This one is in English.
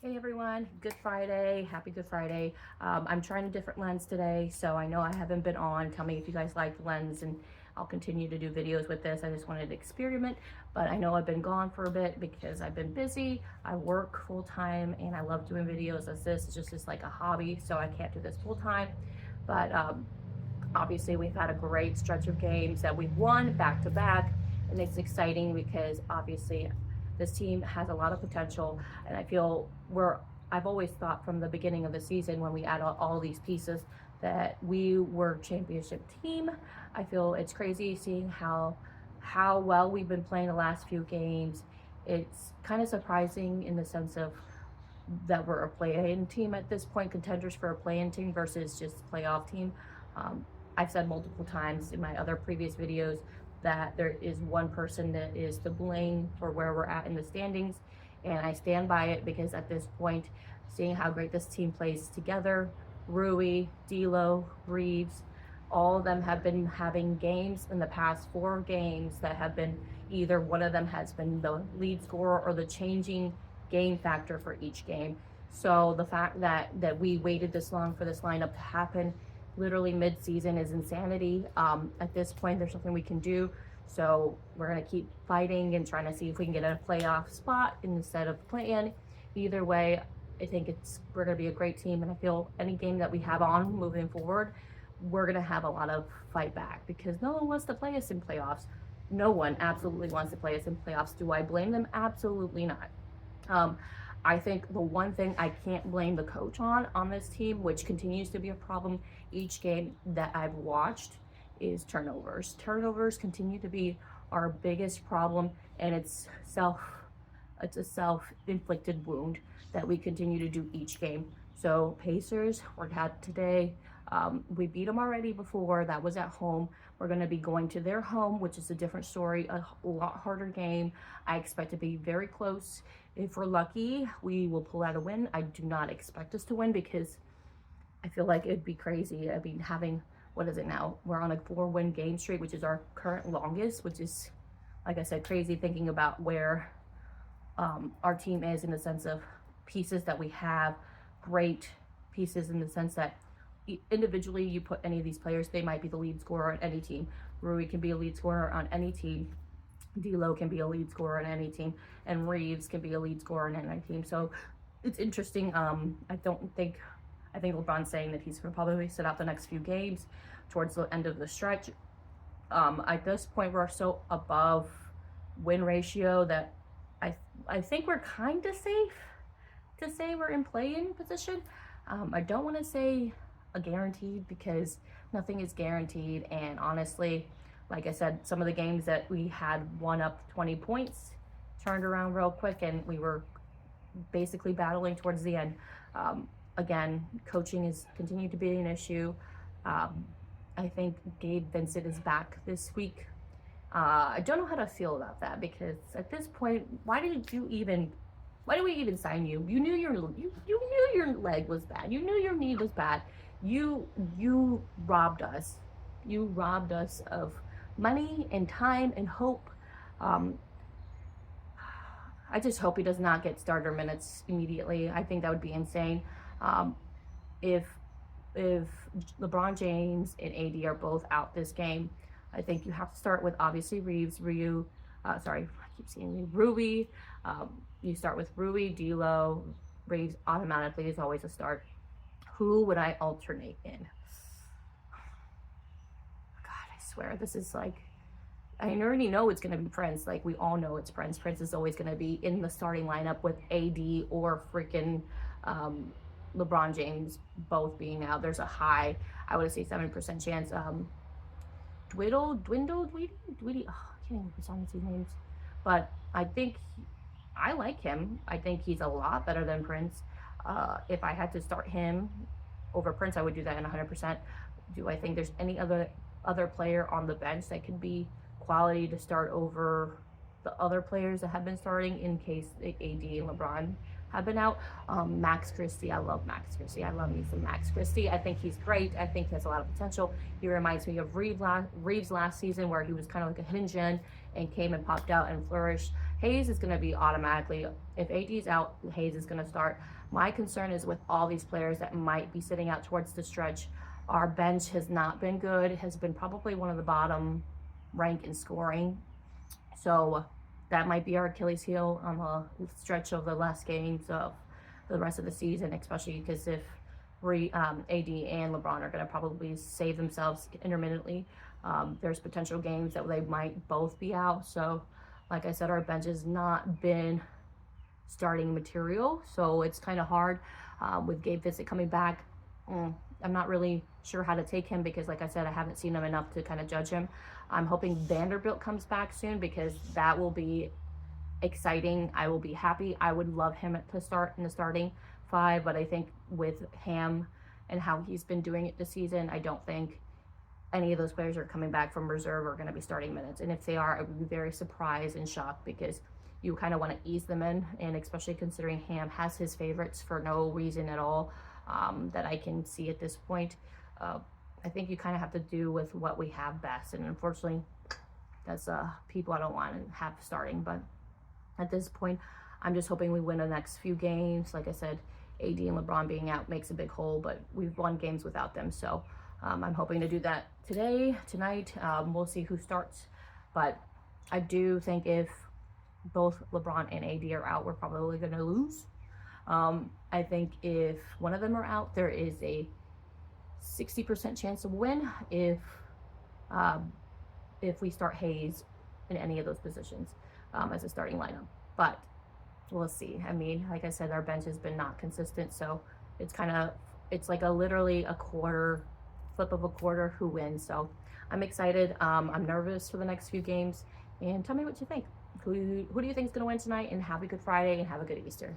Hey everyone, Good Friday, happy Good Friday. I'm trying a different lens today, so I know I haven't been on. Tell me if you guys like the lens and I'll continue to do videos with this. I just wanted to experiment, but I know I've been gone for a bit because I've been busy. I work full time and I love doing videos as this. It's just like a hobby, so I can't do this full time. But obviously we've had a great stretch of games that we've won back to back, and it's exciting because obviously this team has a lot of potential, and I feel I've always thought from the beginning of the season when we add all these pieces that we were championship team. I feel it's crazy seeing how well we've been playing the last few games. It's kind of surprising in the sense of that we're a play-in team at this point, contenders for a play-in team versus just playoff team. Um, I've said multiple times in my other previous videos that there is one person that is to blame for where we're at in the standings, and I stand by it because at this point, seeing how great this team plays together, Rui, D'Lo, Reeves, all of them have been having games in the past 4 games that have been either one of them has been the lead scorer or the changing game factor for each game. So the fact that we waited this long for this lineup to happen literally mid-season is insanity. At this point, there's nothing we can do. So we're going to keep fighting and trying to see if we can get a playoff spot instead of playing. Either way, I think we're going to be a great team, and I feel any game that we have on moving forward, we're going to have a lot of fight back because no one wants to play us in playoffs. No one absolutely wants to play us in playoffs. Do I blame them? Absolutely not. I think the one thing I can't blame the coach on this team, which continues to be a problem each game that I've watched, is turnovers. Turnovers continue to be our biggest problem, and it's a self-inflicted wound that we continue to do each game. So Pacers, we're had today. We beat them already before. That was at home. We're going to be going to their home, which is a different story, a lot harder game. I expect to be very close. If we're lucky, we will pull out a win. I do not expect us to win because I feel like it'd be crazy. I mean, what is it now? We're on a 4-win game streak, which is our current longest, which is, like I said, crazy thinking about where our team is in the sense of pieces that we have, great pieces in the sense that individually you put any of these players, they might be the lead scorer on any team. Rui can be a lead scorer on any team. D'Lo can be a lead scorer on any team, and Reeves can be a lead scorer on any team. So it's interesting. I think LeBron's saying that he's going to probably sit out the next few games towards the end of the stretch. At this point, we're so above win ratio that I think we're kind of safe to say we're in play-in position. I don't want to say a guaranteed because nothing is guaranteed, and honestly, like I said, some of the games that we had won up 20 points turned around real quick, and we were basically battling towards the end. Again, coaching is continued to be an issue. I think Gabe Vincent is back this week. I don't know how to feel about that because at this point, why do we even sign you? You knew your leg was bad. You knew your knee was bad. You robbed us. You robbed us of money and time and hope. I just hope he does not get starter minutes immediately. I think that would be insane. If LeBron James and AD are both out this game, I think you have to start with obviously Reeves, Rui. You start with Rui, D'Lo, Reeves automatically is always a start. Who would I alternate in? God, I swear this is like, I already know it's going to be Prince. Like, we all know it's Prince. Prince is always going to be in the starting lineup with AD or freaking LeBron James both being out. There's a high, I would say 7% chance. Dwindle, oh, I can't even pronounce his names. But I think I like him. I think he's a lot better than Prince. If I had to start him over Prince, I would do that in 100%. Do I think there's any other player on the bench that could be quality to start over the other players that have been starting in case AD and LeBron have been out? Max Christie, I love Max Christie. I love me some Max Christie. I think he's great. I think he has a lot of potential. He reminds me of Reeves last season, where he was kind of like a hidden gem and came and popped out and flourished. Hayes is going to be automatically, if AD is out, Hayes is going to start. My concern is with all these players that might be sitting out towards the stretch. Our bench has not been good. It has been probably one of the bottom rank in scoring. So that might be our Achilles heel on the stretch of the last games of the rest of the season, especially because if AD and LeBron are going to probably save themselves intermittently, there's potential games that they might both be out. So like I said, our bench has not been starting material, so it's kind of hard with Gabe Vincent coming back. I'm not really sure how to take him because, like I said, I haven't seen him enough to kind of judge him. I'm hoping Vanderbilt comes back soon because that will be exciting. I will be happy. I would love him to start in the starting five, but I think with Ham and how he's been doing it this season, I don't think any of those players are coming back from reserve are going to be starting minutes. And if they are, I would be very surprised and shocked because you kind of want to ease them in, and especially considering Ham has his favorites for no reason at all that I can see at this point. I think you kind of have to do with what we have best, and unfortunately, that's people I don't want to have starting. But at this point, I'm just hoping we win the next few games. Like I said, AD and LeBron being out makes a big hole, but we've won games without them, so I'm hoping to do that tonight. We'll see who starts, but I do think if both LeBron and AD are out, we're probably going to lose. I think if one of them are out, there is a 60% chance of win if we start Hayes in any of those positions as a starting lineup. But we'll see. I mean, like I said, our bench has been not consistent, so it's like literally a flip of a quarter who wins. So I'm excited. I'm nervous for the next few games, and tell me what you think. Who do you think is going to win tonight? And have a good Friday and have a good Easter.